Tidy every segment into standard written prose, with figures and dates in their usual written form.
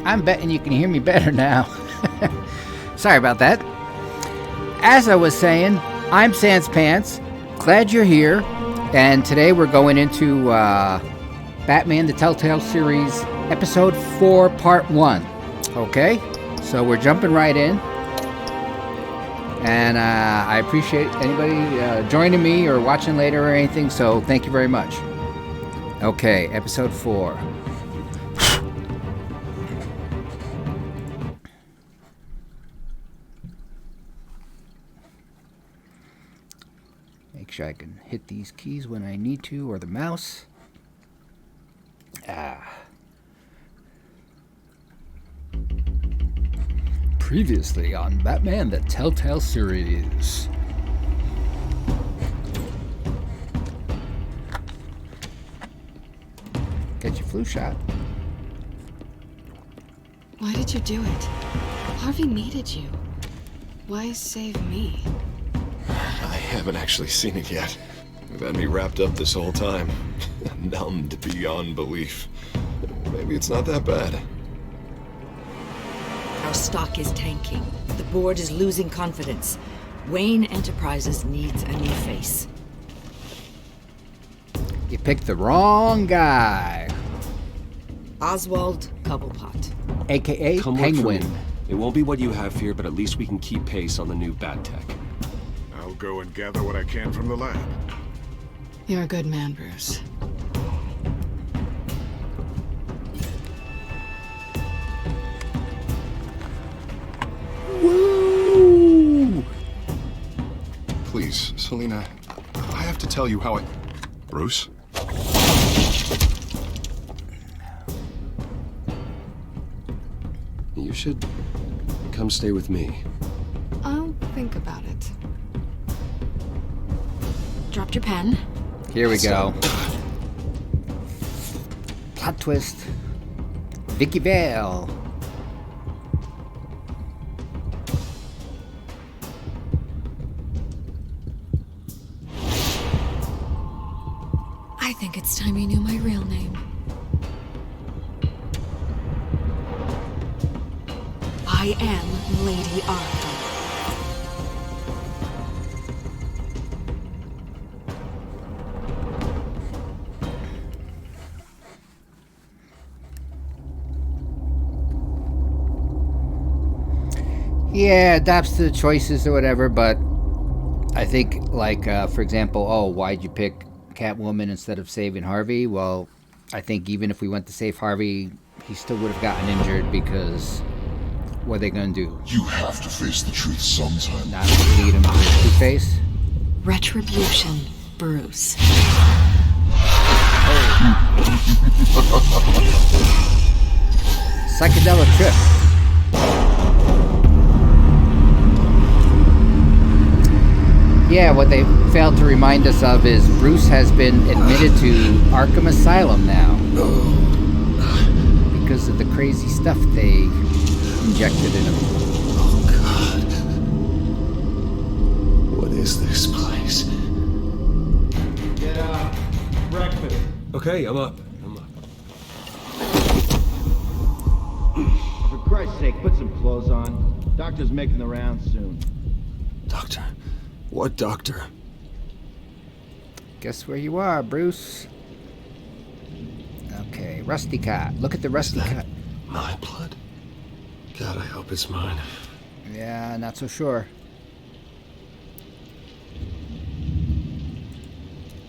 I'm betting you can hear me better now. Sorry about that. As I was saying, I'm Sans Pants. Glad you're here. And today we're going into Batman the Telltale series, episode 4, part 1. Okay? So we're jumping right in. And I appreciate anybody joining me or watching later or anything, so thank you very much. Okay, episode 4. Make sure I can hit these keys when I need to, or the mouse. Previously on Batman the Telltale series. Get your flu shot. Why did you do it? Harvey needed you. Why save me? I haven't actually seen it yet. You've had me wrapped up this whole time. Numbed beyond belief. Maybe it's not that bad. Our stock is tanking. The board is losing confidence. Wayne Enterprises needs a new face. You picked the wrong guy. Oswald Cobblepot. A.K.A. Come Penguin. look for me. It won't be what you have here, but at least we can keep pace on the new bat tech. I'll go and gather what I can from the lab. You're a good man, Bruce. Woo! Please, Selina, I have to tell you how I... Bruce? You should come stay with me. I'll think about it. Dropped your pen. Here we go. Plot twist. Vicki Vale. I think it's time you knew my real name. I am Lady Arthur. Yeah, adapts to the choices or whatever, but I think, like, for example, why'd you pick Catwoman instead of saving Harvey? Well, I think even if we went to save Harvey, he still would have gotten injured because what are they going to do? You have to face the truth sometime. Not lead him to Two-Face? Retribution, Bruce. Psychedelic trip. Yeah, what they failed to remind us of is Bruce has been admitted to Arkham Asylum now. Because of the crazy stuff they injected in him. Oh, God. What is this place? Get up. Breakfast. Okay, I'm up. For Christ's sake, put some clothes on. Doctor's making the rounds soon. Doctor? What doctor? Guess where you are, Bruce. Okay, Rusty Cut. Look at the Rusty Cut. My blood? God, I hope it's mine. Yeah, not so sure.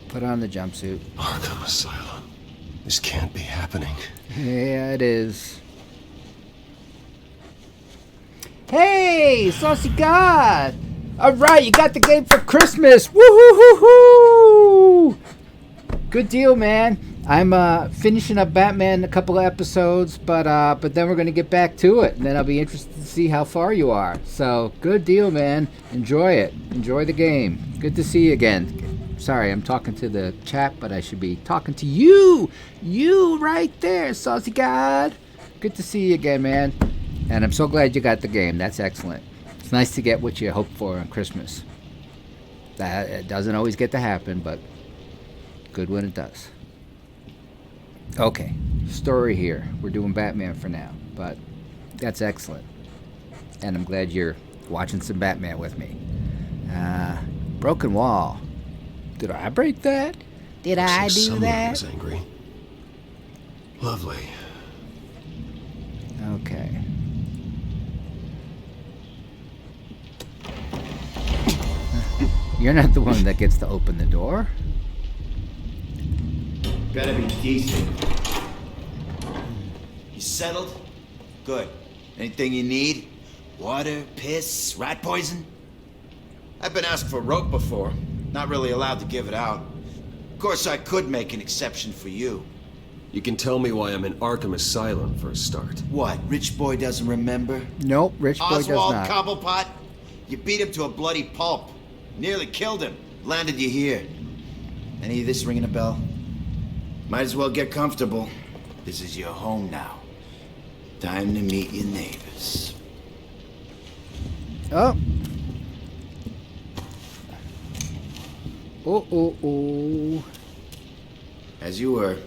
Put on the jumpsuit. Arkham Asylum. This can't be happening. Yeah, it is. Hey, Saucy God! Alright, you got the game for Christmas! Woo-hoo-hoo-hoo! Good deal, man. I'm finishing up Batman a couple of episodes, but then we're going to get back to it, and then I'll be interested to see how far you are. So, good deal, man. Enjoy it. Enjoy the game. Good to see you again. Sorry, I'm talking to the chat, but I should be talking to you! You right there, Saucy God! Good to see you again, man. And I'm so glad you got the game. That's excellent. It's nice to get what you hope for on Christmas. That it doesn't always get to happen, but good when it does. Okay, story here. We're doing Batman for now. But that's excellent. And I'm glad you're watching some Batman with me. Broken wall. Did I break that? Did I do Someone that? was angry. Lovely. Okay. You're not the one that gets to open the door. Better be decent. You settled? Good. Anything you need? Water, piss, rat poison? I've been asked for rope before. Not really allowed to give it out. Of course, I could make an exception for you. You can tell me why I'm in Arkham Asylum for a start. What, rich boy doesn't remember? Nope, Rich Boy does Oswald not. Cobblepot? You beat him to a bloody pulp. Nearly killed him. Landed you here. Any of this ringing a bell? Might as well get comfortable. This is your home now. Time to meet your neighbors. Oh. Oh. As you were.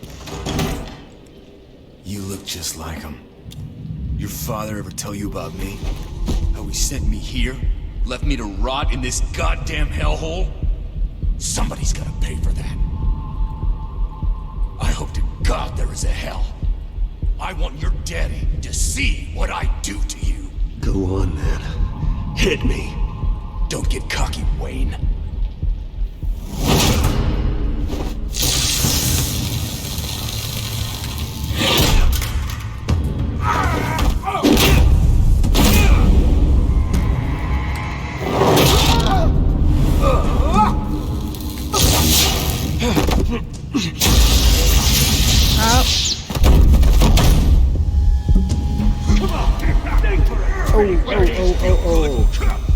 You look just like him. Your father ever tell you about me? How he sent me here? Left me to rot in this goddamn hellhole? Somebody's gotta pay for that. I hope to God there is a hell. I want your daddy to see what I do to you. Go on, then. Hit me. Don't get cocky, Wayne.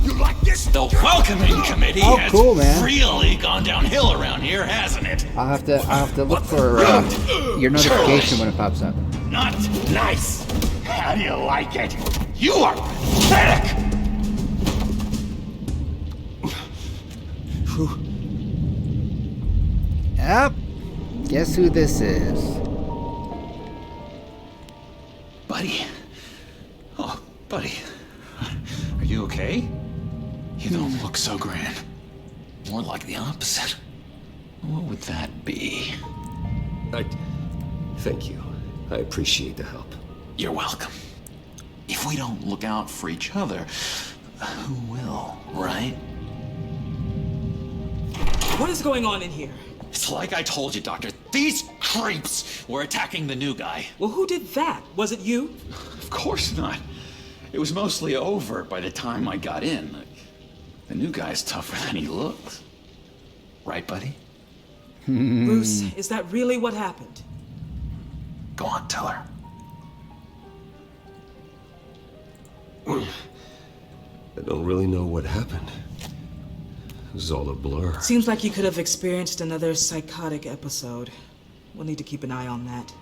You like this? The welcoming committee has cool, man. really gone downhill around here, hasn't it? I'll have to look for your notification when it pops up. Not nice. How do you like it? You are pathetic. Yep. Guess who this is? Buddy. Oh, buddy. Are you okay? You don't look so grand. More like the opposite. What would that be? Thank you. I appreciate the help. You're welcome. If we don't look out for each other, who will, right? What is going on in here? It's like I told you, Doctor. These creeps were attacking the new guy. Well, who did that? Was it you? Of course not. It was mostly over by the time I got in. The new guy's tougher than he looks. Right, buddy? Bruce, is that really what happened? Go on, tell her. I don't really know what happened. It was all a blur. Seems like you could have experienced another psychotic episode. We'll need to keep an eye on that.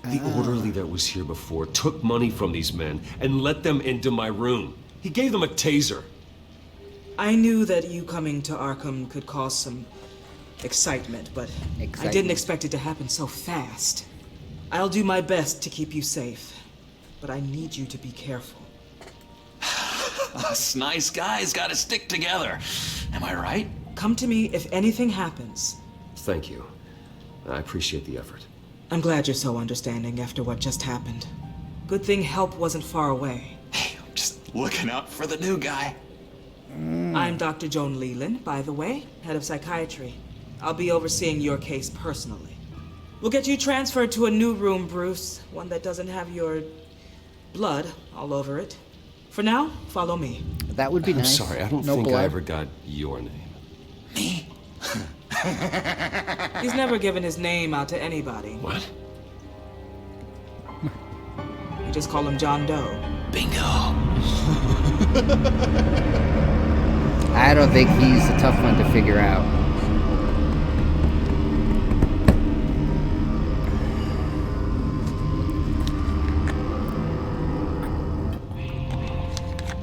The orderly that was here before took money from these men and let them into my room. He gave them a taser. I knew that you coming to Arkham could cause some excitement, but I didn't expect it to happen so fast. I'll do my best to keep you safe, but I need you to be careful. Us nice guys gotta stick together. Am I right? Come to me if anything happens. Thank you. I appreciate the effort. I'm glad you're so understanding after what just happened. Good thing help wasn't far away. Hey, I'm just looking out for the new guy. I'm Dr. Joan Leland, by the way, head of psychiatry. I'll be overseeing your case personally. We'll get you transferred to a new room, Bruce. One that doesn't have your blood all over it. For now, follow me. That would be nice. I'm sorry, I don't No think blood. I ever got your name. Me? He's never given his name out to anybody. What? You just call him John Doe. Bingo. I don't think he's a tough one to figure out.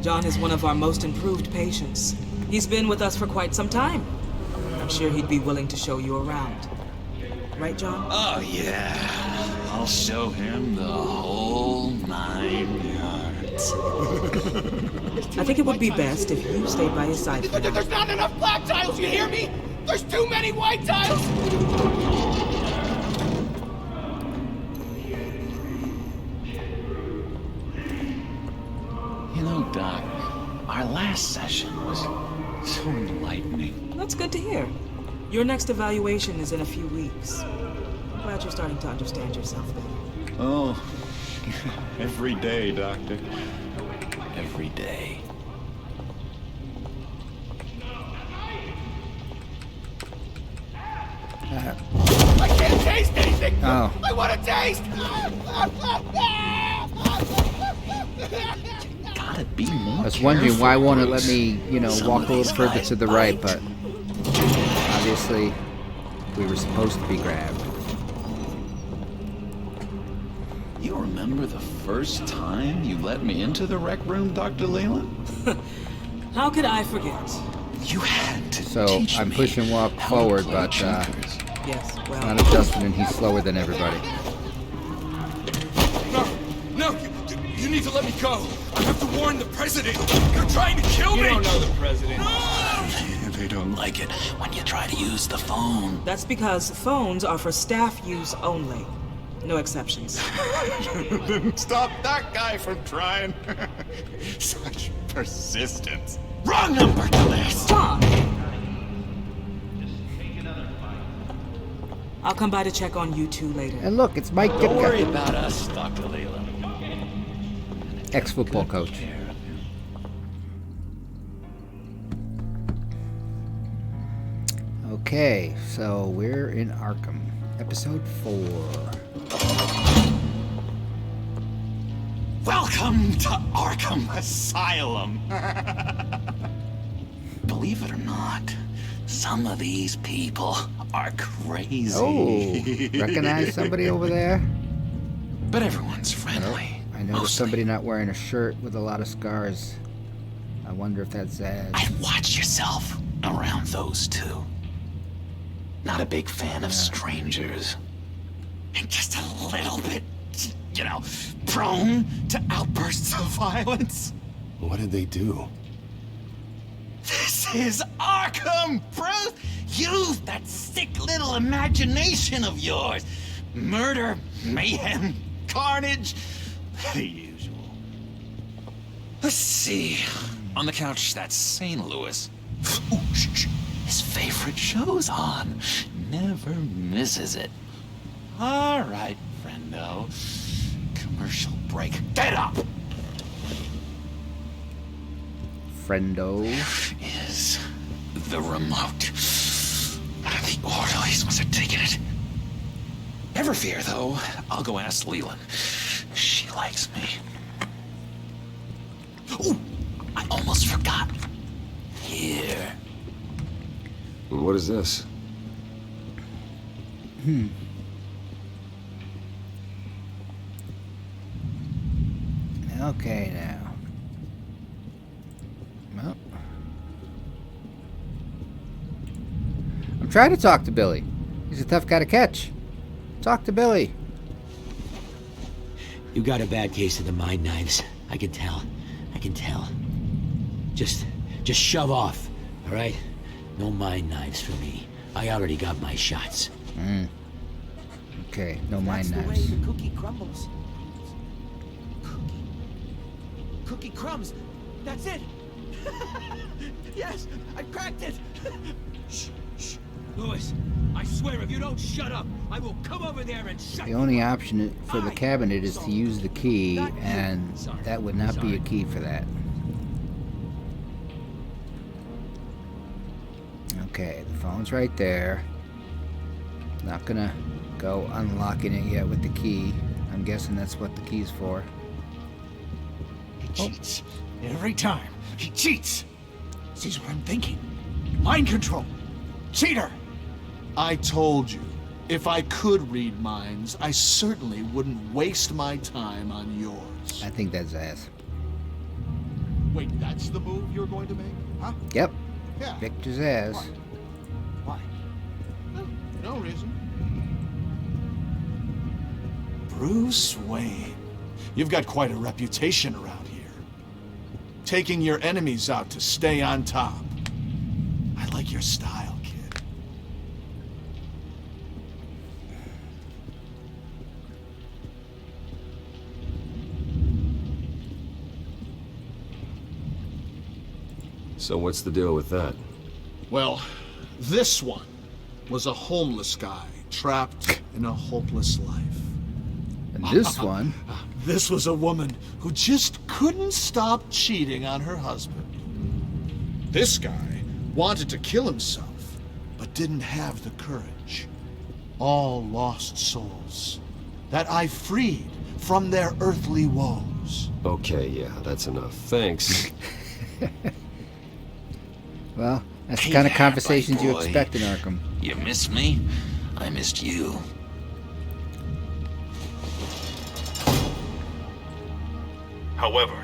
John is one of our most improved patients. He's been with us for quite some time. I'm sure he'd be willing to show you around. Right, John? Oh, yeah. I'll show him the whole 9 yards. I think it would be best if you stayed by his side. There's not enough black tiles, you hear me? There's too many white tiles! You know, Doc, our last session was so enlightening. That's good to hear. Your next evaluation is in a few weeks. I'm glad you're starting to understand yourself better. Oh, every day, Doctor. Every day. I can't taste anything! Oh. I want to taste! Gotta be more I was wondering careful, why won't it Bruce. let me, you know, Some walk of a little these further guys to the right, bite. but obviously we were supposed to be grabbed. You remember the first time you let me into the rec room, Dr. Leland? How could I forget? You had to So teach I'm me pushing walk how to forward, play but checkers. Yes, well... not adjusting, and he's slower than everybody. No, you need to let me go. I have to warn the president. You're trying to kill me. You don't know the president. They don't like it when you try to use the phone. That's because phones are for staff use only. No exceptions. Didn't stop that guy from trying. Such persistence. Wrong number to this. Tom! I'll come by to check on you two later. And look, it's Mike Don't worry Ditka, about us, Dr. Leland. ex-football coach. Okay, so we're in Arkham, episode 4. Welcome to Arkham Asylum. Believe it or not, some of these people are crazy. Oh, recognize somebody over there? But everyone's friendly. I noticed somebody not wearing a shirt with a lot of scars. I wonder if that's Zsasz. I'd watch yourself around those two. Not a big fan of strangers. And just a little bit, you know, prone to outbursts of violence. What did they do? This is Arkham, Bruce! Use that sick little imagination of yours. Murder, mayhem, carnage, the usual. Let's see. On the couch, that's St. Louis. Ooh, shh. His favorite show's on. Never misses it. All right, friendo. Commercial break. Get up! Friendo. Where is the remote? What are the orderlies once they're taking it? Never fear, though. I'll go ask Leland. She likes me. Ooh, I almost forgot. Here. What is this? Okay, now. Well, I'm trying to talk to Billy. He's a tough guy to catch. Talk to Billy. You got a bad case of the mind knives. I can tell. I can tell. Just shove off, all right? No mind knives for me. I already got my shots. Okay, no mind That's the way knives. the cookie crumbles. Cookie crumbs. That's it. Yes, I cracked it. Shh, shh. Louis, I swear if you don't shut up, I will come over there and shut The only option for the cabinet is to use the key, and that would not be a key for that. Okay, the phone's right there. Not gonna go unlocking it yet with the key. I'm guessing that's what the key's for. He cheats. Every time. He cheats. Sees what I'm thinking. Mind control. Cheater. I told you, if I could read minds, I certainly wouldn't waste my time on yours. I think that's Zsasz. Wait, that's the move you're going to make? Huh? Yep. Yeah. Victor Zsasz. Why? No reason. Bruce Wayne. You've got quite a reputation around here. Taking your enemies out to stay on top. I like your style, kid. So what's the deal with that? Well, this one was a homeless guy trapped in a hopeless life. And this one? This was a woman who just couldn't stop cheating on her husband. This guy wanted to kill himself, but didn't have the courage. All lost souls that I freed from their earthly woes. Okay, yeah, that's enough. Thanks. Well, that's the kind of conversations you expect in Arkham. You missed me? I missed you. However,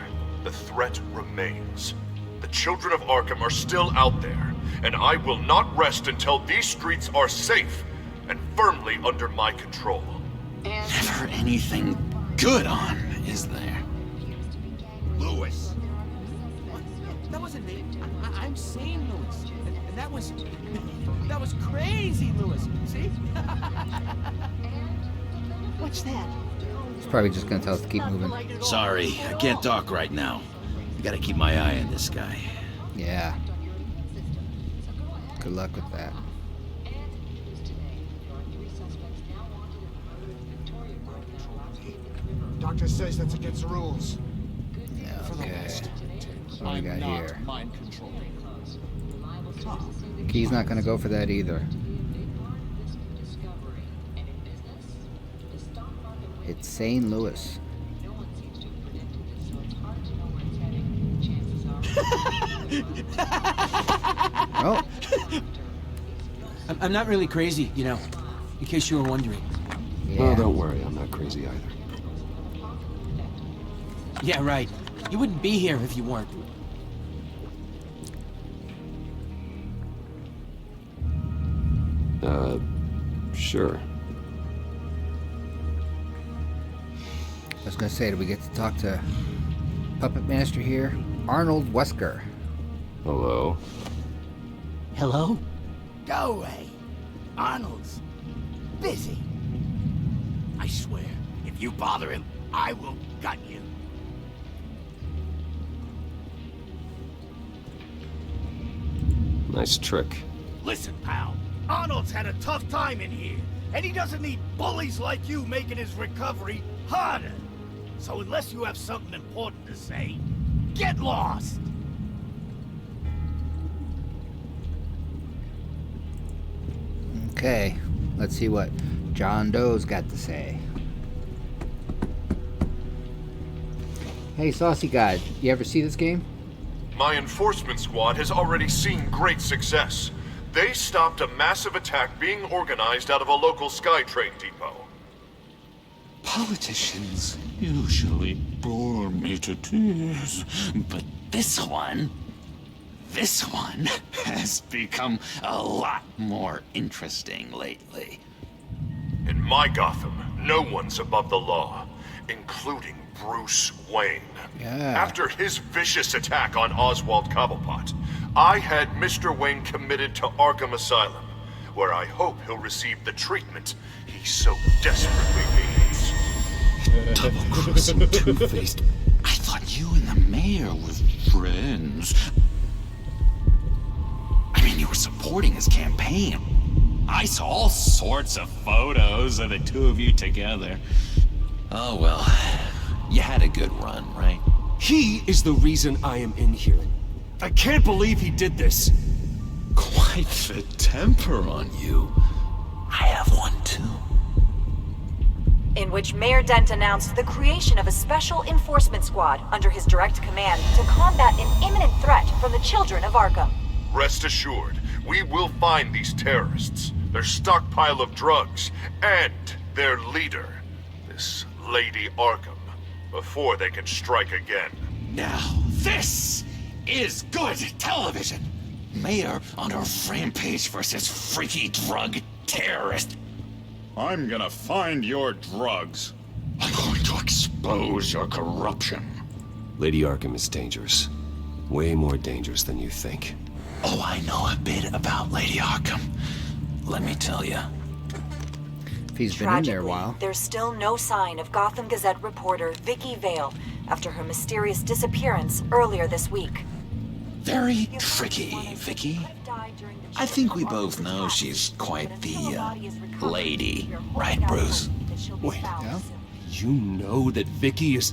the threat remains. The children of Arkham are still out there, and I will not rest until these streets are safe and firmly under my control. Never anything good on, is there? Lewis! What? That wasn't me. I'm sane, Lewis. And that was crazy, Lewis. See? What's that? He's probably just gonna tell us to keep moving. Sorry, I can't talk right now. I gotta keep my eye on this guy. Yeah. Good luck with that. Doctor says that's against the rules. Yeah, For the okay. West. What do we got I'm not here? mind controlled. Key's not gonna go for that either. It's St. Louis. Oh. I'm not really crazy, you know, in case you were wondering. Yeah. Oh, don't worry, I'm not crazy either. Yeah, right. You wouldn't be here if you weren't. Sure. I was gonna say, do we get to talk to Puppet Master here? Arnold Wesker. Hello? Hello? Go away. Arnold's busy. I swear, if you bother him, I will gut you. Nice trick. Listen, pal. Arnold's had a tough time in here, and he doesn't need bullies like you making his recovery harder. So unless you have something important to say, get lost. Okay, let's see what John Doe's got to say. Hey, Saucy Guy, you ever see this game? My enforcement squad has already seen great success. They stopped a massive attack being organized out of a local SkyTrain depot. Politicians usually bore me to tears, but this one has become a lot more interesting lately. In my Gotham, no one's above the law, including Bruce Wayne. Yeah. After his vicious attack on Oswald Cobblepot, I had Mr. Wayne committed to Arkham Asylum, where I hope he'll receive the treatment he so desperately needs. Double-crossing two-faced. I thought you and the mayor were friends. I mean, you were supporting his campaign. I saw all sorts of photos of the two of you together. Oh, well, you had a good run, right? He is the reason I am in here. I can't believe he did this. Quite the temper on you. I have one, too. In which Mayor Dent announced the creation of a special enforcement squad under his direct command to combat an imminent threat from the children of Arkham. Rest assured, we will find these terrorists, their stockpile of drugs, and their leader, this Lady Arkham, before they can strike again. Now, this is good television. Mayor on a rampage versus freaky drug terrorist. I'm gonna find your drugs. I'm going to expose your corruption. Lady Arkham is dangerous. Way more dangerous than you think. Oh, I know a bit about Lady Arkham. Let me tell you. He's been in there a while. There's still no sign of Gotham Gazette reporter Vicki Vale after her mysterious disappearance earlier this week. Very tricky, Vicki. I think we both know she's quite the lady, right, Bruce? Wait, you know that Vicki is...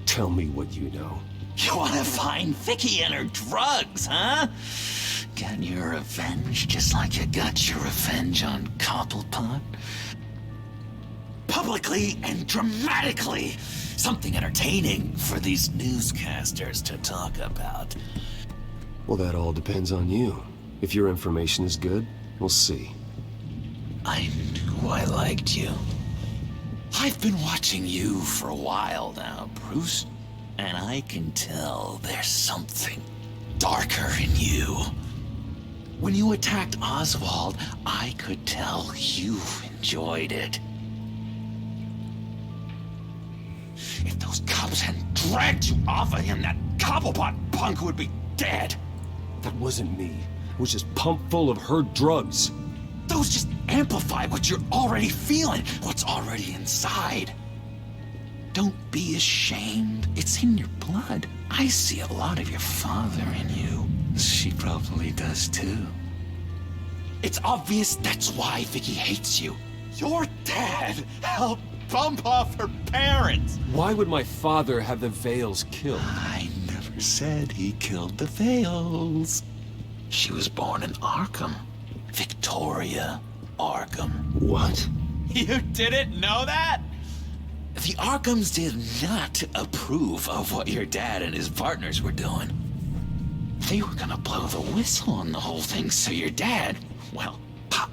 Tell me what you know. You want to find Vicki and her drugs, huh? Get your revenge just like you got your revenge on Cobblepot? Publicly and dramatically. Something entertaining for these newscasters to talk about. Well, that all depends on you. If your information is good, we'll see. I knew I liked you. I've been watching you for a while now, Bruce. And I can tell there's something darker in you. When you attacked Oswald, I could tell you enjoyed it. If those cops hadn't dragged you off of him, that Cobblepot punk would be dead. That wasn't me. It was just pumped full of her drugs. Those just amplify what you're already feeling, what's already inside. Don't be ashamed. It's in your blood. I see a lot of your father in you. She probably does too. It's obvious that's why Vicki hates you. Your dad helped bump off her parents. Why would my father have the Vales killed? I never said he killed the Vales. She was born in Arkham. Victoria Arkham. What? You didn't know that? The Arkhams did not approve of what your dad and his partners were doing. They were gonna blow the whistle on the whole thing, so your dad, well, pop.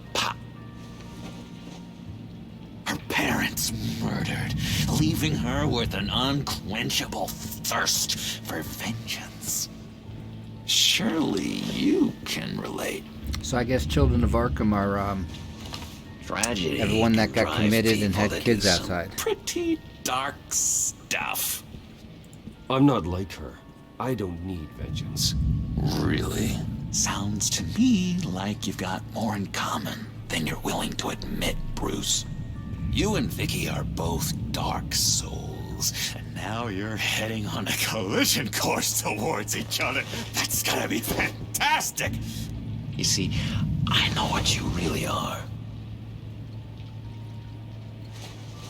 Her parents murdered, leaving her with an unquenchable thirst for vengeance. Surely you can relate. So I guess Children of Arkham are, Tragedy. everyone that got drive committed and people had to kids do some outside. Pretty dark stuff. I'm not like her. I don't need vengeance. Really? Sounds to me like you've got more in common than you're willing to admit, Bruce. You and Vicki are both dark souls, and now you're heading on a collision course towards each other. That's gonna be fantastic! You see, I know what you really are.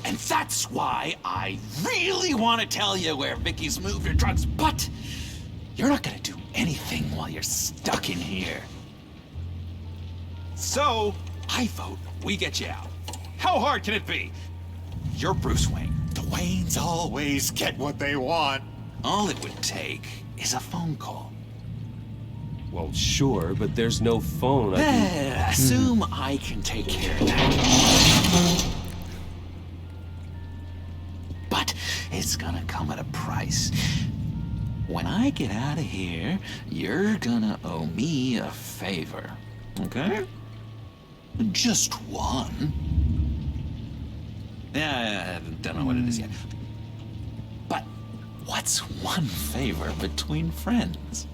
And that's why I really want to tell you where Vicki's moved her drugs, but you're not gonna do anything while you're stuck in here. So, I vote we get you out. How hard can it be? You're Bruce Wayne. The Waynes always get what they want. All it would take is a phone call. Well, sure, but there's no phone. Assume I can take care of that. But it's gonna come at a price. When I get out of here, you're gonna owe me a favor, okay? Just one. Yeah, I don't know what it is yet. But what's one favor between friends?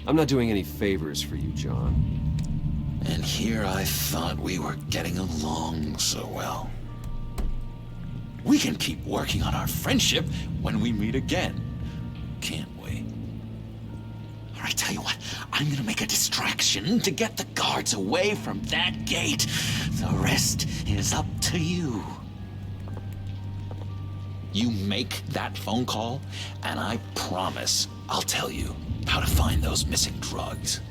I'm not doing any favors for you, John. And here I thought we were getting along so well. We can keep working on our friendship when we meet again, can't we? All right, tell you what, I'm gonna make a distraction to get the guards away from that gate. The rest is up to you. You make that phone call, and I promise I'll tell you how to find those missing drugs.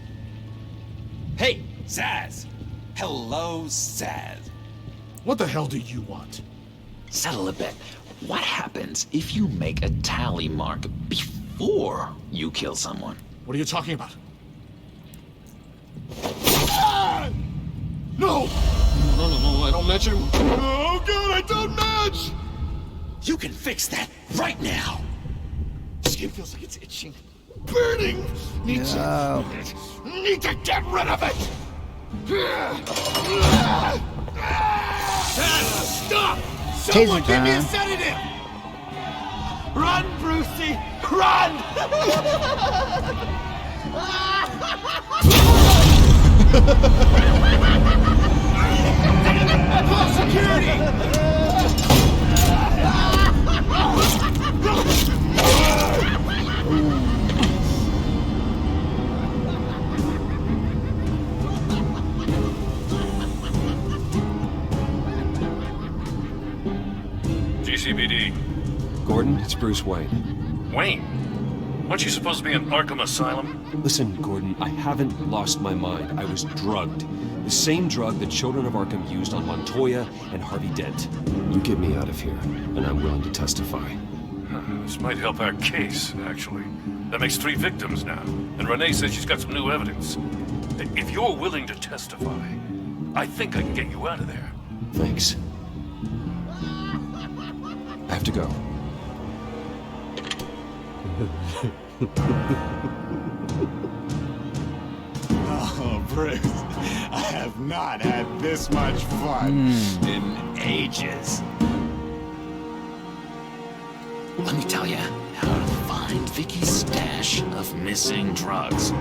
Hey, Zsasz! Hello, Zsasz. What the hell do you want? Settle a bet. What happens if you make a tally mark before you kill someone? What are you talking about? Ah! No! No, I don't match him. Oh, God, I don't match! You can fix that right now! Skin feels like it's itching. Burning! Need to get rid of it! Stop! Someone give me a time. sedative! Run, Brucey! Run! Call security! GCPD. Gordon, it's Bruce Wayne. Wayne? Aren't you supposed to be in Arkham Asylum? Listen, Gordon, I haven't lost my mind. I was drugged. The same drug the children of Arkham used on Montoya and Harvey Dent. You get me out of here, and I'm willing to testify. This might help our case, actually. That makes 3 victims now, and Renee says she's got some new evidence. If you're willing to testify, I think I can get you out of there. Thanks. I have to go. Oh, Bruce, I have not had this much fun in ages. Let me tell you how to find Vicky's stash of missing drugs.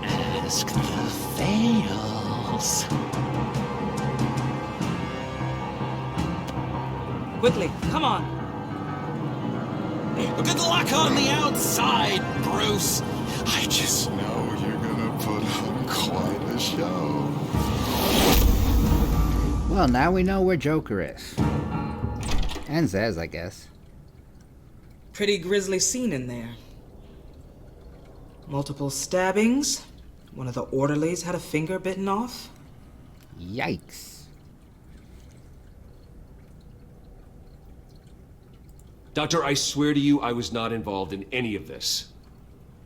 Ask the Vales. Quickly, come on. Good luck on the outside, Bruce. I just know you're gonna put on quite a show. Well, now we know where Joker is. And Zsasz, I guess. Pretty grisly scene in there. Multiple stabbings. One of the orderlies had a finger bitten off. Yikes. Doctor, I swear to you, I was not involved in any of this.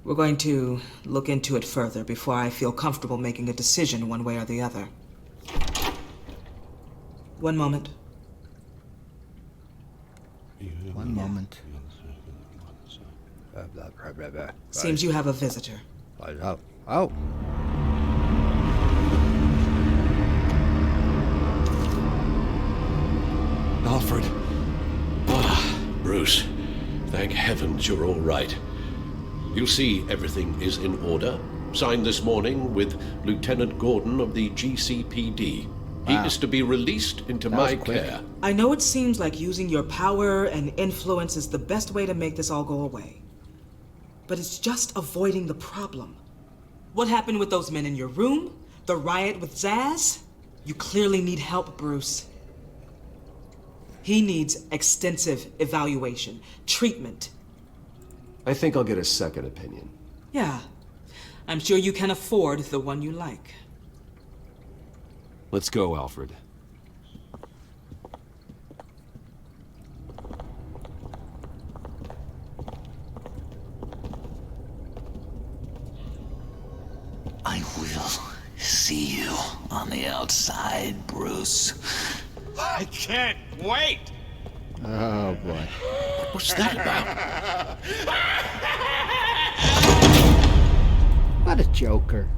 We're going to look into it further before I feel comfortable making a decision one way or the other. One moment. One moment. Seems you have a visitor. Oh. Oh. Alfred. Bruce, thank heavens you're all right. You'll see everything is in order. Signed this morning with Lieutenant Gordon of the GCPD. He is to be released into my care. I know it seems like using your power and influence is the best way to make this all go away. But it's just avoiding the problem. What happened with those men in your room? The riot with Zsasz? You clearly need help, Bruce. He needs extensive evaluation, treatment. I think I'll get a second opinion. Yeah, I'm sure you can afford the one you like. Let's go, Alfred. I will see you on the outside, Bruce. I can't wait! Oh, boy. What's that about? What a joker.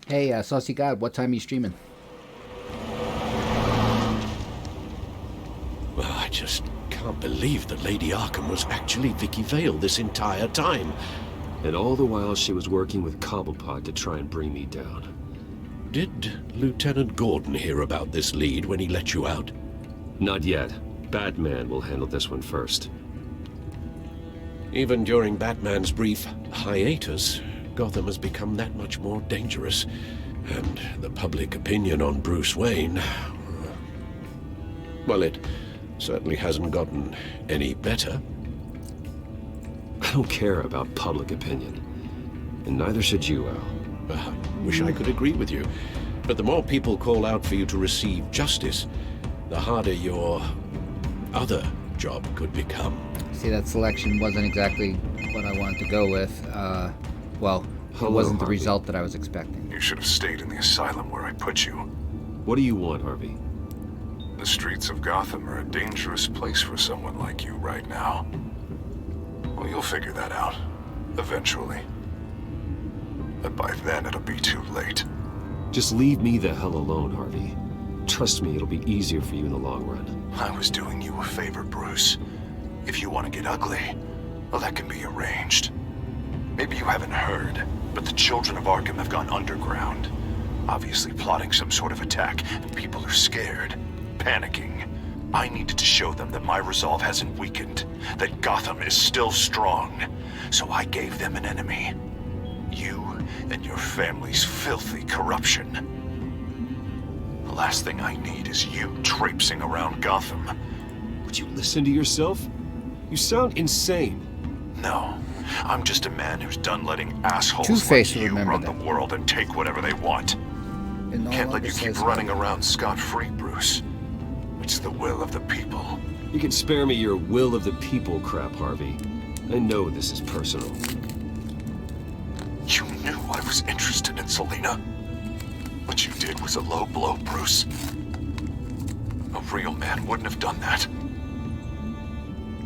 Hey, Saucy God, what time are you streaming? Well, I just can't believe that Lady Arkham was actually Vicki Vale this entire time. And all the while she was working with Cobblepot to try and bring me down. Did Lieutenant Gordon hear about this lead when he let you out? Not yet. Batman will handle this one first. Even during Batman's brief hiatus, Gotham has become that much more dangerous. And the public opinion on Bruce Wayne... well, it certainly hasn't gotten any better. I don't care about public opinion. And neither should you, Al. I wish I could agree with you. But the more people call out for you to receive justice, the harder your other job could become. See, that selection wasn't exactly what I wanted to go with. Well, it wasn't the result that I was expecting. You should have stayed in the asylum where I put you. What do you want, Harvey? The streets of Gotham are a dangerous place for someone like you right now. Well, you'll figure that out. Eventually. But by then, it'll be too late. Just leave me the hell alone, Harvey. Trust me, it'll be easier for you in the long run. I was doing you a favor, Bruce. If you want to get ugly, well, that can be arranged. Maybe you haven't heard, but the children of Arkham have gone underground. Obviously plotting some sort of attack, and people are scared, panicking. I needed to show them that my resolve hasn't weakened, that Gotham is still strong. So I gave them an enemy. You and your family's filthy corruption. The last thing I need is you traipsing around Gotham. Would you listen to yourself? You sound insane. No, I'm just a man who's done letting assholes Two-Face like you remember run that. the world and take whatever they want. And no Can't let longer you keep says running that. around scot-free, Bruce. It's the will of the people. You can spare me your will of the people crap, Harvey. I know this is personal. You knew I was interested in Selina. What you did was a low blow, Bruce. A real man wouldn't have done that.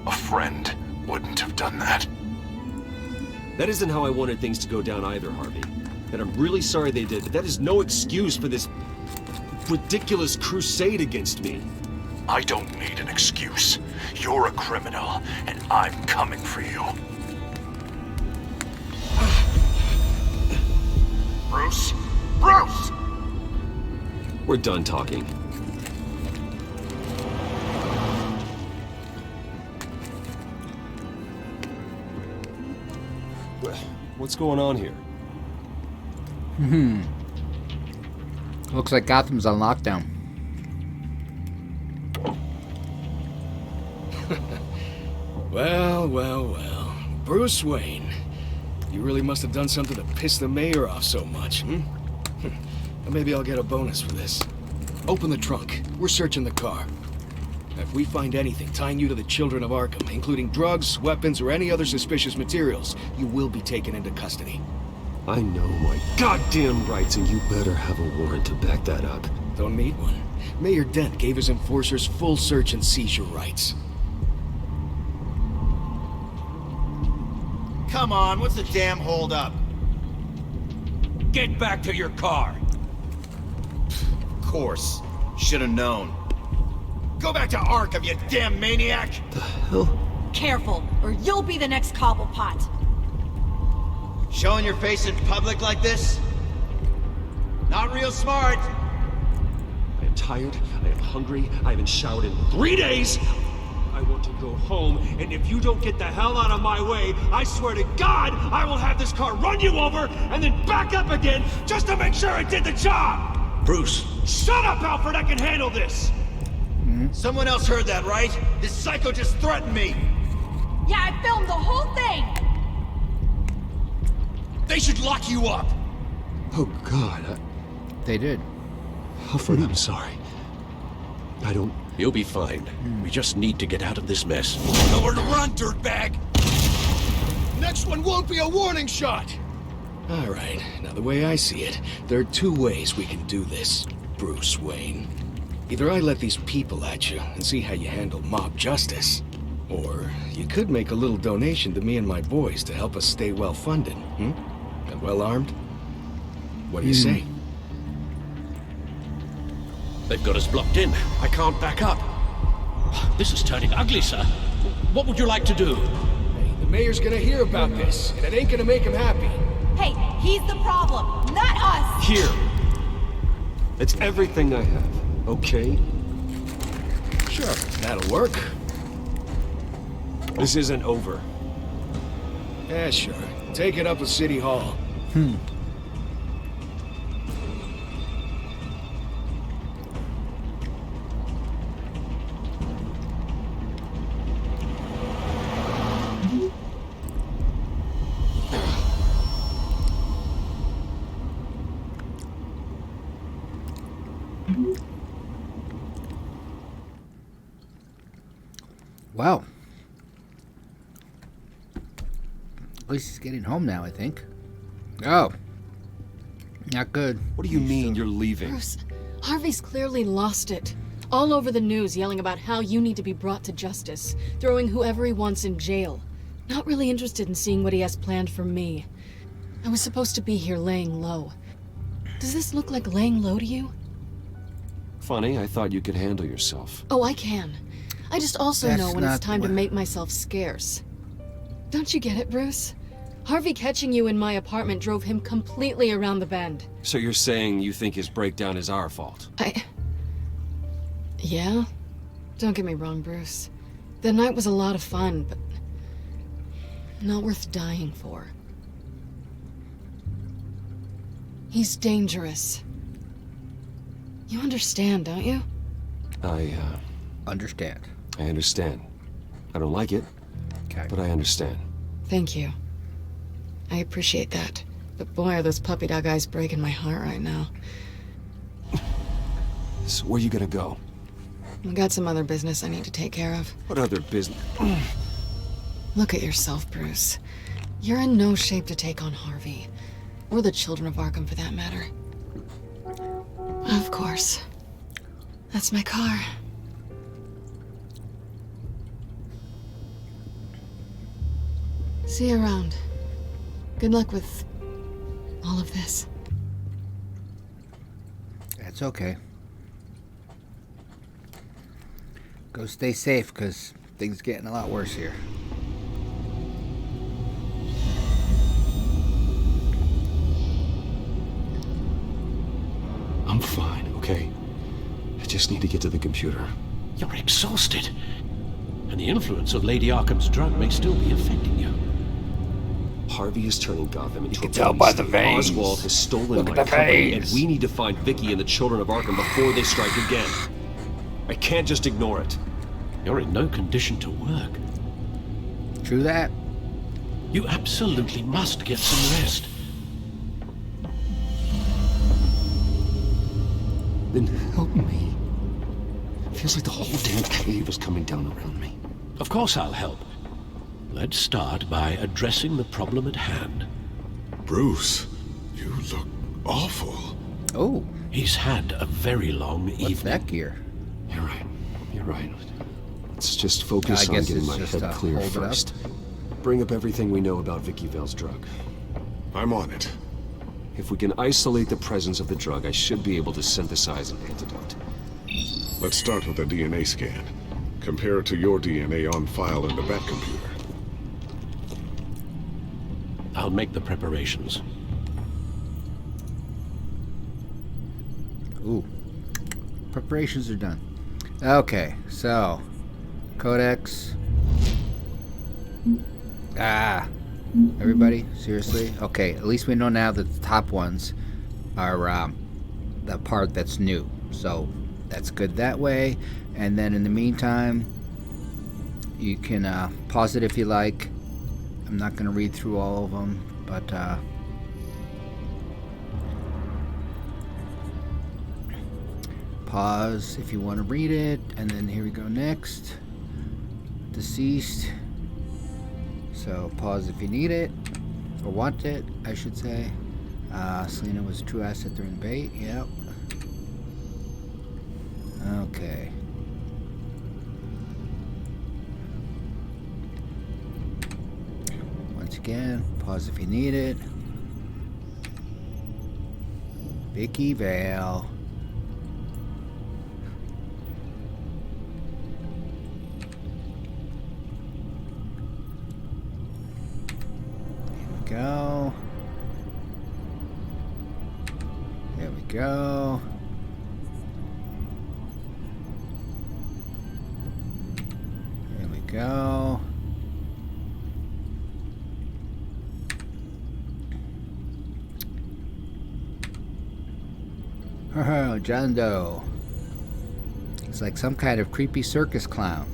A friend wouldn't have done that. That isn't how I wanted things to go down either, Harvey. And I'm really sorry they did, but that is no excuse for this ridiculous crusade against me. I don't need an excuse. You're a criminal, and I'm coming for you. Bruce? Bruce! We're done talking. What's going on here? Looks like Gotham's on lockdown. Well. Bruce Wayne. You really must have done something to piss the mayor off so much, Well, maybe I'll get a bonus for this. Open the trunk. We're searching the car. If we find anything tying you to the children of Arkham, including drugs, weapons, or any other suspicious materials, you will be taken into custody. I know my goddamn rights, and you better have a warrant to back that up. Don't need one. Mayor Dent gave his enforcers full search and seizure rights. Come on, what's the damn holdup? Get back to your car! Of course. Should have known. Go back to Arkham, you damn maniac! The hell? Careful, or you'll be the next Cobblepot. Showing your face in public like this? Not real smart. I am tired, I am hungry, I haven't showered in 3 days! I want to go home, and if you don't get the hell out of my way, I swear to God, I will have this car run you over, and then back up again, just to make sure it did the job! Bruce! Shut up, Alfred, I can handle this! Someone else heard that, right? This psycho just threatened me! Yeah, I filmed the whole thing! They should lock you up! Oh God, They did. Alfred, I'm sorry. I don't... You'll be fine. We just need to get out of this mess. Nowhere to run, dirtbag! Next one won't be a warning shot! Alright, now the way I see it, there are two ways we can do this, Bruce Wayne. Either I let these people at you and see how you handle mob justice, or you could make a little donation to me and my boys to help us stay well-funded, and well-armed. What do you say? They've got us blocked in. I can't back up. This is turning ugly, sir. What would you like to do? Hey, the mayor's gonna hear about this, and it ain't gonna make him happy. Hey, he's the problem, not us! Here! It's everything I have, okay? Sure, that'll work. This isn't over. Yeah, sure. Take it up with City Hall. Wow. At least he's getting home now, I think. Oh. Not good. What do you mean you're leaving? Bruce, Harvey's clearly lost it. All over the news yelling about how you need to be brought to justice, throwing whoever he wants in jail. Not really interested in seeing what he has planned for me. I was supposed to be here laying low. Does this look like laying low to you? Funny, I thought you could handle yourself. Oh, I can. I just also That's know when it's not time to what- make myself scarce. Don't you get it, Bruce? Harvey catching you in my apartment drove him completely around the bend. So you're saying you think his breakdown is our fault? Yeah? Don't get me wrong, Bruce. The night was a lot of fun, but not worth dying for. He's dangerous. You understand, don't you? I understand. I understand. I don't like it, but I understand. Thank you. I appreciate that. But boy, are those puppy dog eyes breaking my heart right now. So where you gonna go? I got some other business I need to take care of. What other business? Look at yourself, Bruce. You're in no shape to take on Harvey. Or the children of Arkham, for that matter. Of course. That's my car. See you around. Good luck with all of this. That's okay. Go stay safe, because things getting a lot worse here. I'm fine, okay? I just need to get to the computer. You're exhausted. And the influence of Lady Arkham's drug may still be affecting you. Harvey is turning Gotham into a tell by the police state. veins. Oswald has stolen Look my at the company, veins. and we need to find Vicki and the children of Arkham before they strike again. I can't just ignore it. You're in no condition to work. True that. You absolutely must get some rest. Then help me. Feels like the whole damn cave is coming down around me. Of course I'll help. Let's start by addressing the problem at hand. Bruce, you look awful. Oh. He's had a very long evening. What's that gear? You're right. You're right. Let's just focus I on guess getting it's my just head to clear hold it up. first. Bring up everything we know about Vicki Vale's drug. I'm on it. If we can isolate the presence of the drug, I should be able to synthesize an antidote. Let's start with a DNA scan. Compare it to your DNA on file in the Bat computer. I'll make the preparations. Ooh. Preparations are done. Okay, so Codex. Everybody, seriously? Okay, at least we know now that the top ones are the part that's new. So that's good that way. And then in the meantime, you can pause it if you like. I'm not going to read through all of them, but pause if you want to read it. And then here we go next. Deceased. So pause if you need it, or want it, I should say. Selina was a true asset during the bait. Yep. Okay. Once again, pause if you need it. Vicki Vale. Go. There we go. There we go. Oh, John Doe. It's like some kind of creepy circus clown.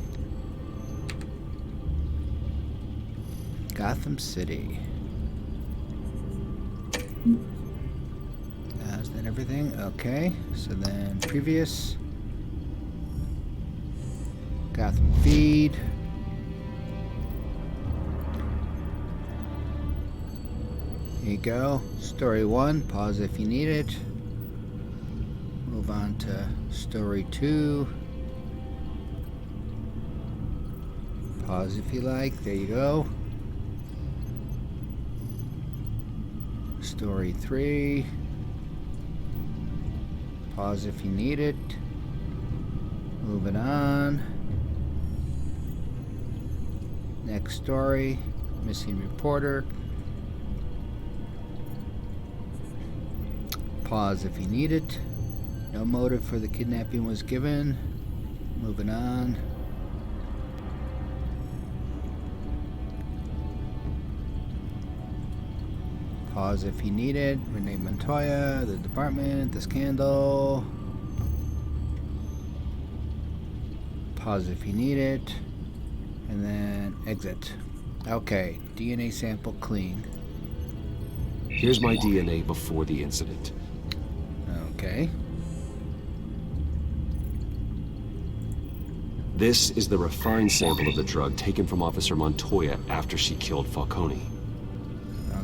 Gotham City. Is that everything? Okay. So then previous. Gotham feed. Here you go. Story 1. Pause if you need it. Move on to story 2. Pause if you like. There you go. Story 3. Pause if you need it. Moving on. Next story. Missing reporter. Pause if you need it. No motive for the kidnapping was given. Moving on. Pause if you need it. Renee Montoya, the department, the scandal. Pause if you need it. And then exit. Okay, DNA sample clean. Here's my DNA before the incident. Okay. This is the refined sample of the drug taken from Officer Montoya after she killed Falcone.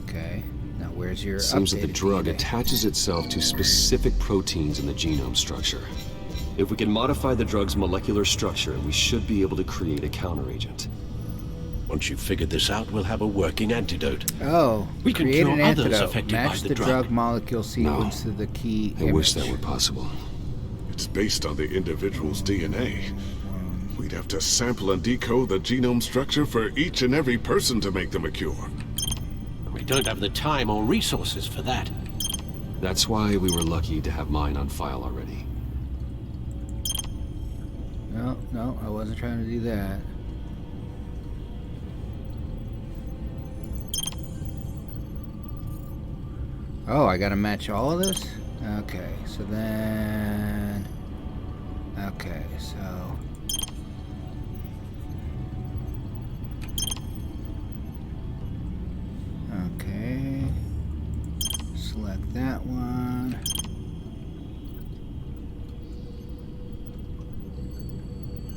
Okay. Now where's your Seems that the updated drug DNA? attaches itself to specific proteins in the genome structure. If we can modify the drug's molecular structure, we should be able to create a counteragent. Once you've figured this out, we'll have a working antidote. Oh, We can create cure an others antidote. affected Match by the the drug. drug molecule sequence to the key I image. wish that were possible. It's based on the individual's DNA. We'd have to sample and decode the genome structure for each and every person to make them a cure. We don't have the time or resources for that. That's why we were lucky to have mine on file already. No, I wasn't trying to do that. Oh, I gotta match all of this? Okay, so then... Okay, so... Okay... Select that one.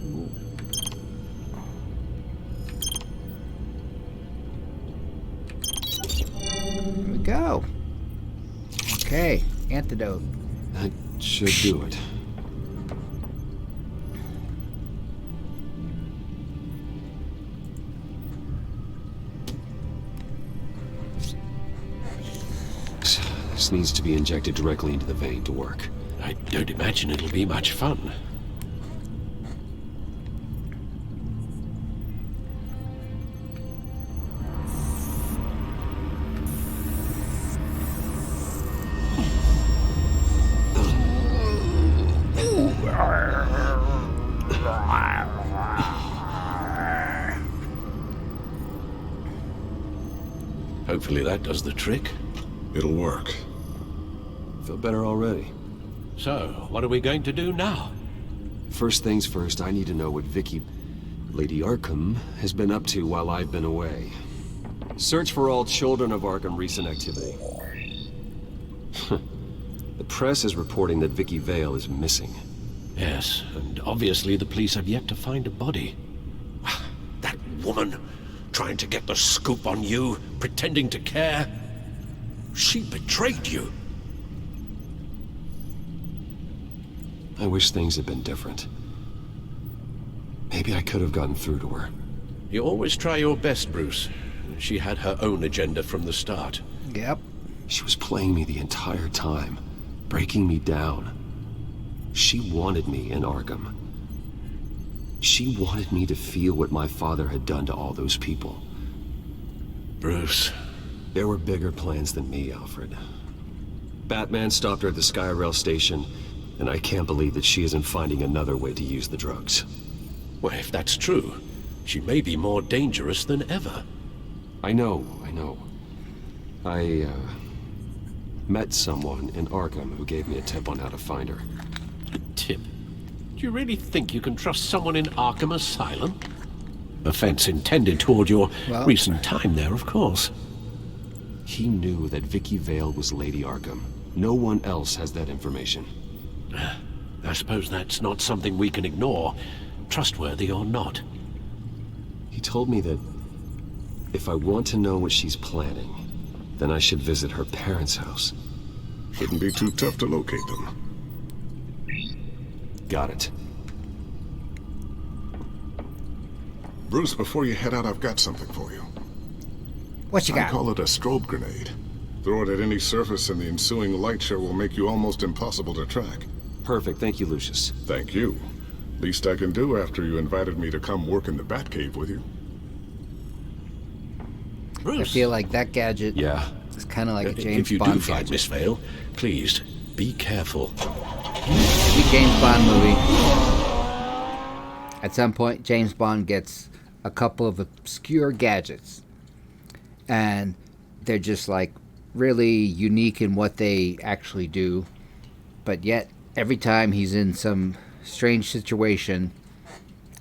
Ooh. Here we go. Okay, antidote. That should do it. This needs to be injected directly into the vein to work. I don't imagine it'll be much fun. Hopefully that does the trick. It'll work. Feel better already. So, what are we going to do now? First things first, I need to know what Vicki, Lady Arkham, has been up to while I've been away. Search for all children of Arkham recent activity. The press is reporting that Vicki Vale is missing. Yes, and obviously the police have yet to find a body. That woman, trying to get the scoop on you, pretending to care. She betrayed you. I wish things had been different. Maybe I could have gotten through to her. You always try your best, Bruce. She had her own agenda from the start. Yep. She was playing me the entire time, breaking me down. She wanted me in Arkham. She wanted me to feel what my father had done to all those people. Bruce. There were bigger plans than me, Alfred. Batman stopped her at the Skyrail station, and I can't believe that she isn't finding another way to use the drugs. Well, if that's true, she may be more dangerous than ever. I know. I met someone in Arkham who gave me a tip on how to find her. A tip? Do you really think you can trust someone in Arkham Asylum? Offense intended toward your recent time there, of course. He knew that Vicki Vale was Lady Arkham. No one else has that information. I suppose that's not something we can ignore, trustworthy or not. He told me that if I want to know what she's planning, then I should visit her parents' house. Shouldn't be too tough to locate them. Got it. Bruce, before you head out, I've got something for you. What you got? I call it a strobe grenade. Throw it at any surface and the ensuing light show will make you almost impossible to track. Perfect. Thank you, Lucius. Thank you. Least I can do after you invited me to come work in the Batcave with you. Bruce. I feel like that gadget is kind of like a James Bond If you gadget. do find Miss Vale, please be careful. The James Bond movie. At some point, James Bond gets a couple of obscure gadgets. And they're just like really unique in what they actually do. But yet, every time he's in some strange situation,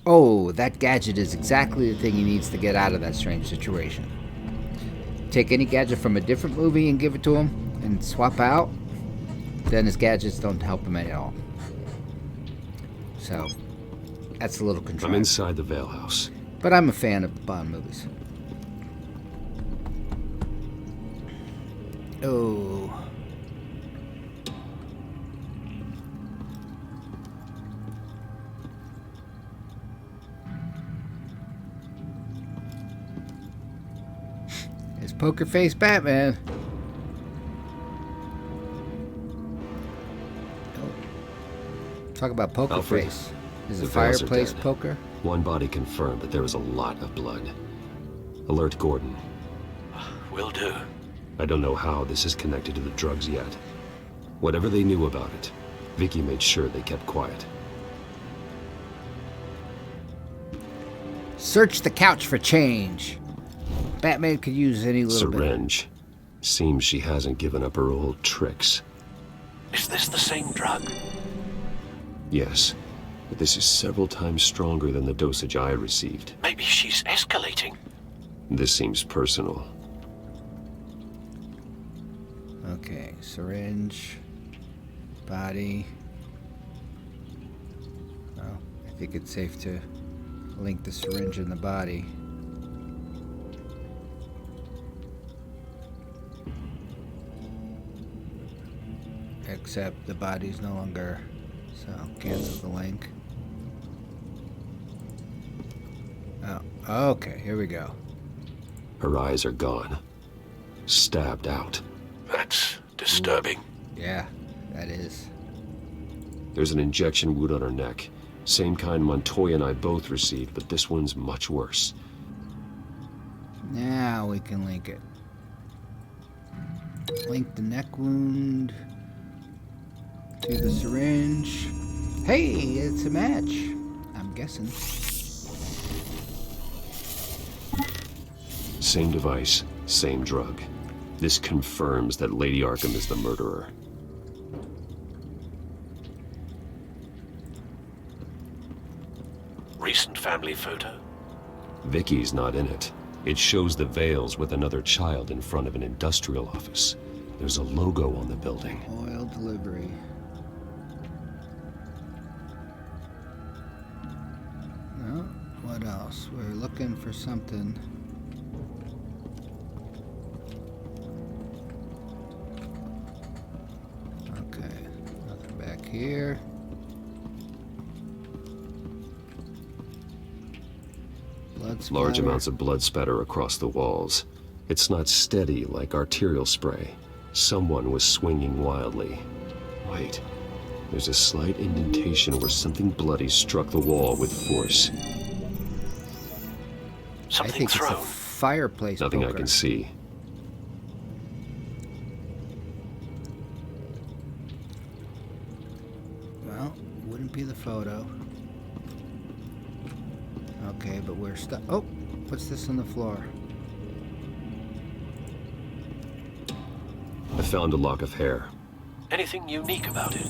oh, that gadget is exactly the thing he needs to get out of that strange situation. Take any gadget from a different movie and give it to him and swap out, then his gadgets don't help him at all. So, that's a little contrived. I'm inside the Vale house. But I'm a fan of Bond movies. Oh. It's Poker Face Batman. Talk about Poker Alfred, Face. Is the it Vales are fireplace dead. poker? One body confirmed, but there was a lot of blood. Alert Gordon. Will do. I don't know how this is connected to the drugs yet. Whatever they knew about it, Vicki made sure they kept quiet. Search the couch for change. Batman could use any little Syringe. Seems she hasn't given up her old tricks. Is this the same drug? Yes, but this is several times stronger than the dosage I received. Maybe she's escalating. This seems personal. Okay, syringe, body. Well, I think it's safe to link the syringe in the body. Except the body's no longer, so cancel the link. Oh, okay, here we go. Her eyes are gone. Stabbed out. That's disturbing. Yeah, that is. There's an injection wound on her neck. Same kind Montoya and I both received, but this one's much worse. Now we can link it. Link the neck wound to the syringe. Hey, it's a match. I'm guessing. Same device, same drug. This confirms that Lady Arkham is the murderer. Recent family photo? Vicky's not in it. It shows the Vales with another child in front of an industrial office. There's a logo on the building. Oil delivery. No, what else? We're looking for something. Okay, nothing back here. Large amounts of blood spatter across the walls. It's not steady like arterial spray. Someone was swinging wildly. Wait, there's a slight indentation where something bloody struck the wall with force. I think it's a fireplace Nothing poker. I can see. Well, wouldn't be the photo. Okay, but we're stuck. Oh, what's this on the floor? I found a lock of hair. Anything unique about it?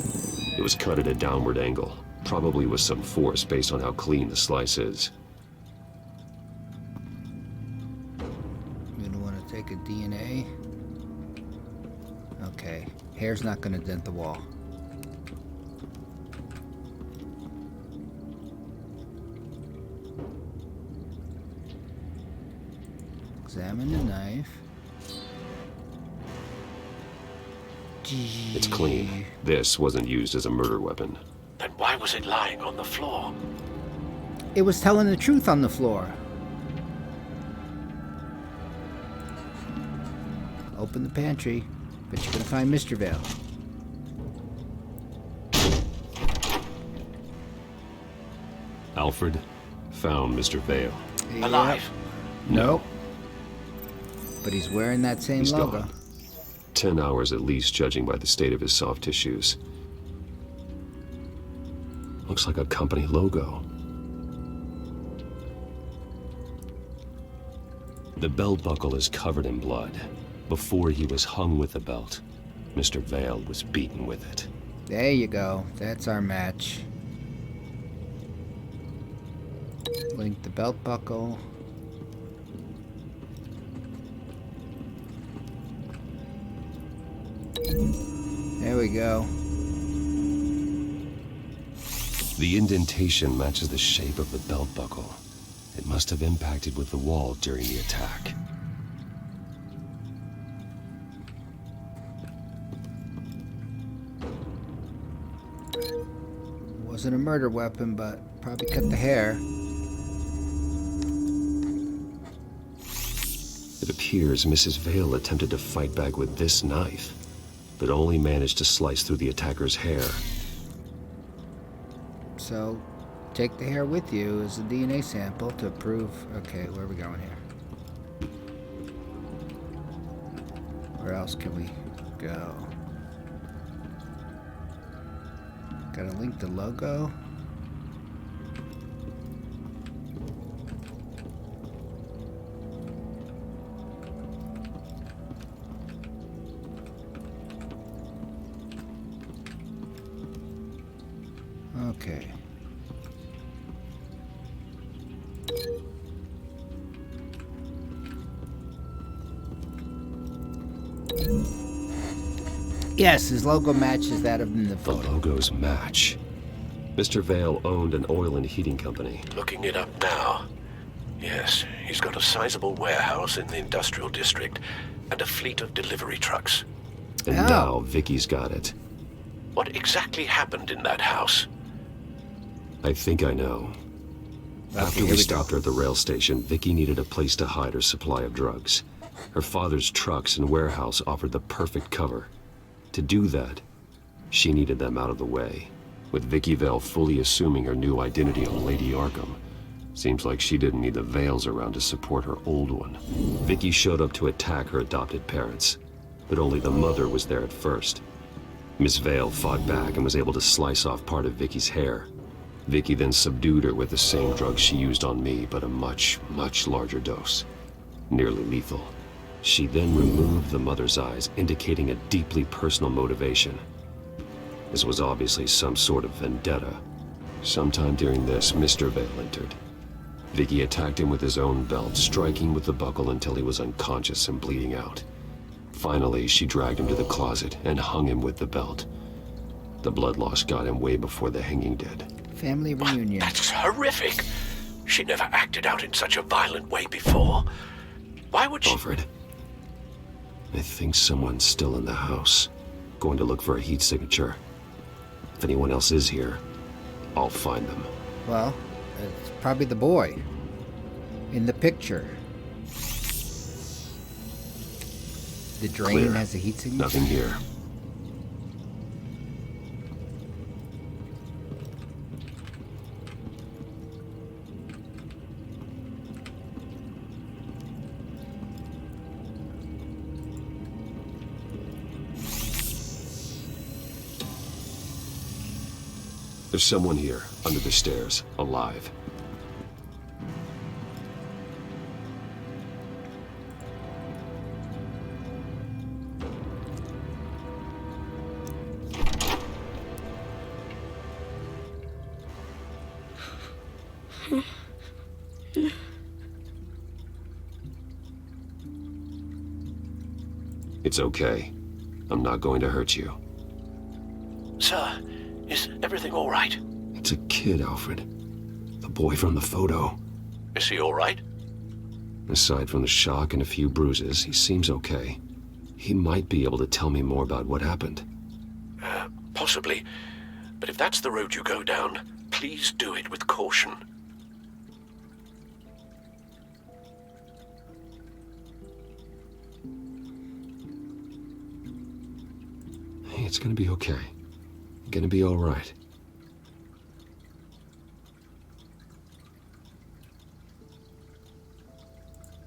It was cut at a downward angle, probably with some force based on how clean the slice is. You don't want to take a DNA? Okay, hair's not going to dent the wall. Examine the knife. It's clean. This wasn't used as a murder weapon. Then why was it lying on the floor? It was telling the truth on the floor. Open the pantry. Bet you're gonna find Mr. Vale. Alfred found Mr. Vale. Alive? Nope. But he's wearing that same He's logo. gone. 10 hours at least, judging by the state of his soft tissues. Looks like a company logo. The belt buckle is covered in blood. Before he was hung with the belt, Mr. Vale was beaten with it. There you go. That's our match. Link the belt buckle. There we go. The indentation matches the shape of the belt buckle. It must have impacted with the wall during the attack. Wasn't a murder weapon, but probably cut the hair. It appears Mrs. Vale attempted to fight back with this knife, but only managed to slice through the attacker's hair. So, take the hair with you as a DNA sample to prove... Okay, where are we going here? Where else can we go? Gotta link the logo. Okay. Yes, his logo matches that of the photo. The logos match. Mr. Vale owned an oil and heating company. Looking it up now. Yes, he's got a sizable warehouse in the industrial district and a fleet of delivery trucks. And now Vicky's got it. What exactly happened in that house? I think I know. After we stopped her at the rail station, Vicki needed a place to hide her supply of drugs. Her father's trucks and warehouse offered the perfect cover. To do that, she needed them out of the way. With Vicki Vale fully assuming her new identity on Lady Arkham, seems like she didn't need the Vales around to support her old one. Vicki showed up to attack her adopted parents, but only the mother was there at first. Miss Vale fought back and was able to slice off part of Vicky's hair. Vicki then subdued her with the same drug she used on me, but a much, much larger dose. Nearly lethal. She then removed the mother's eyes, indicating a deeply personal motivation. This was obviously some sort of vendetta. Sometime during this, Mr. Vale entered. Vicki attacked him with his own belt, striking with the buckle until he was unconscious and bleeding out. Finally, she dragged him to the closet and hung him with the belt. The blood loss got him way before the hanging did. Family reunion. That's horrific. She never acted out in such a violent way before. Why would she... Alfred, I think someone's still in the house. Going to look for a heat signature. If anyone else is here, I'll find them. Well, it's probably the boy in the picture. The drain Clear. has a heat signature? Nothing here. There's someone here, under the stairs, alive. It's okay. I'm not going to hurt you. Sir, is everything all right? It's a kid, Alfred. The boy from the photo. Is he all right? Aside from the shock and a few bruises, he seems okay. He might be able to tell me more about what happened. Possibly. But if that's the road you go down, please do it with caution. It's gonna be okay. You're gonna be all right.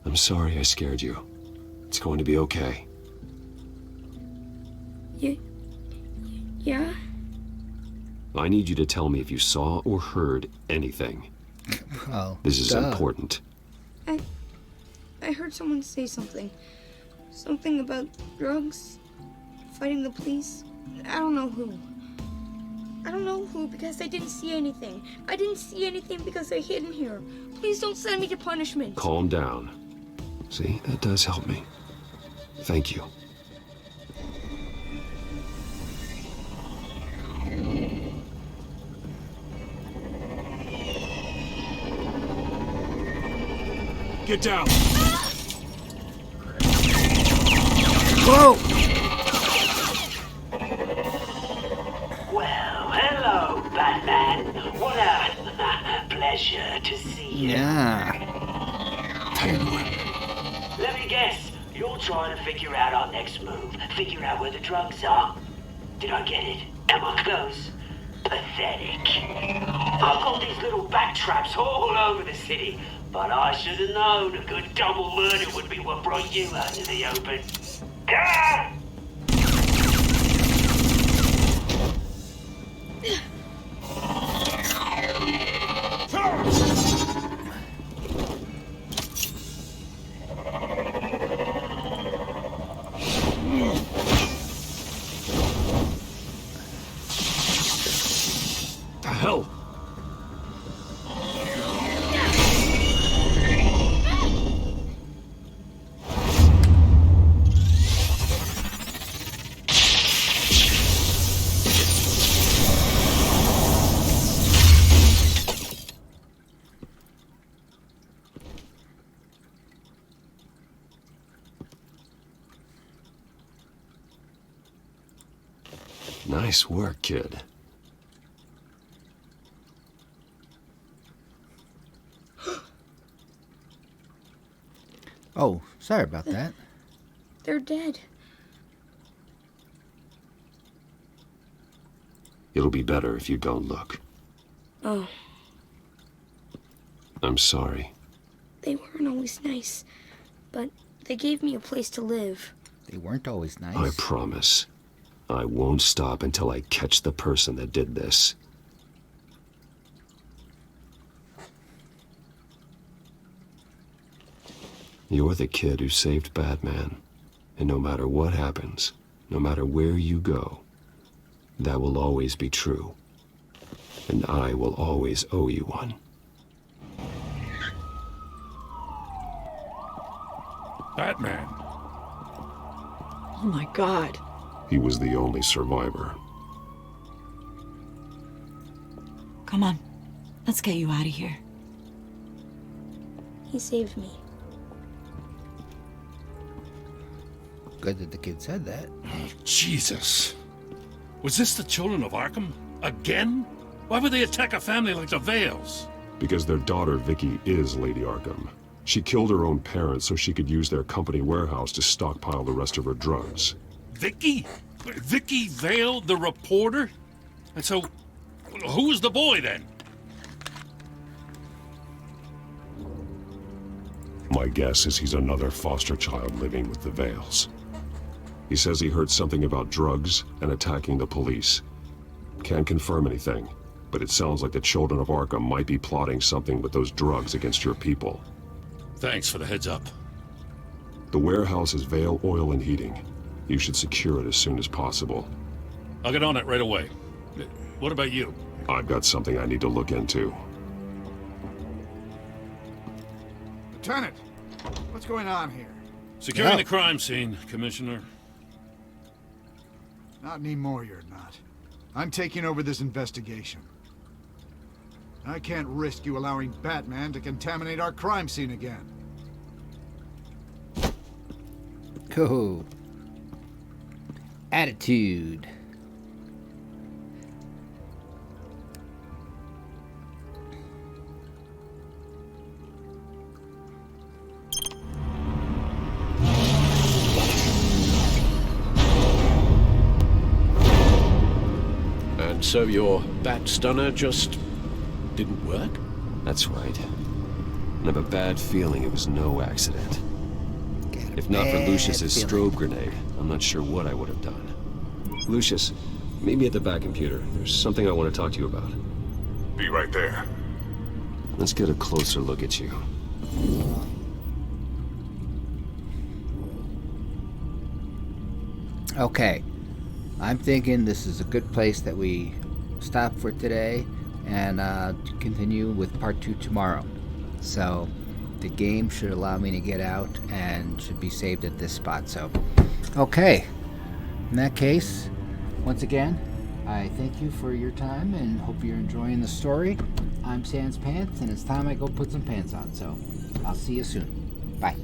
I'm sorry I scared you. It's going to be okay. Yeah? I need you to tell me if you saw or heard anything. Oh, this is important. I heard someone say something. Something about drugs, fighting the police. I don't know who. I don't know who because I didn't see anything. I didn't see anything because I hid in here. Please don't send me to punishment. Calm down. See, that does help me. Thank you. Get down! Whoa! Well, hello, Batman. What a pleasure to see you. Yeah. Penguin. Let me guess. You're trying to figure out our next move. Figure out where the drugs are. Did I get it? Am I close? Pathetic. I've got these little bat traps all over the city, but I should have known a good double murder would be what brought you out into the open. Ah! The hell? Nice work, kid. Oh, sorry about that. They're dead. It'll be better if you don't look. Oh, I'm sorry. they weren't always nice, but they gave me a place to live. They weren't always nice. I promise. I won't stop until I catch the person that did this. You're the kid who saved Batman. And no matter what happens, no matter where you go, that will always be true. And I will always owe you one. Batman. Oh my God. He was the only survivor. Come on. Let's get you out of here. He saved me. Good that the kid said that. Oh, Jesus. Was this the children of Arkham? Again? Why would they attack a family like the Vales? Because their daughter, Vicki, is Lady Arkham. She killed her own parents so she could use their company warehouse to stockpile the rest of her drugs. Vicki? Vicki Vale, the reporter? And so, who was the boy then? My guess is he's another foster child living with the Vales. He says he heard something about drugs and attacking the police. Can't confirm anything, but it sounds like the children of Arkham might be plotting something with those drugs against your people. Thanks for the heads up. The warehouse is Vale Oil and Heating. You should secure it as soon as possible. I'll get on it right away. What about you? I've got something I need to look into. Lieutenant, what's going on here? Securing the crime scene, Commissioner. Not anymore, you're not. I'm taking over this investigation. I can't risk you allowing Batman to contaminate our crime scene again. Cool. Attitude. So your bat stunner just didn't work? That's right. I have a bad feeling it was no accident. If not for Lucius's strobe grenade, I'm not sure what I would have done. Lucius, meet me at the back computer. There's something I want to talk to you about. Be right there. Let's get a closer look at you. Okay. I'm thinking this is a good place that we stop for today and continue with part 2 tomorrow. So the game should allow me to get out and should be saved at this spot. So, okay. In that case, once again, I thank you for your time and hope you're enjoying the story. I'm Sans Pants, and it's time I go put some pants on. So I'll see you soon. Bye.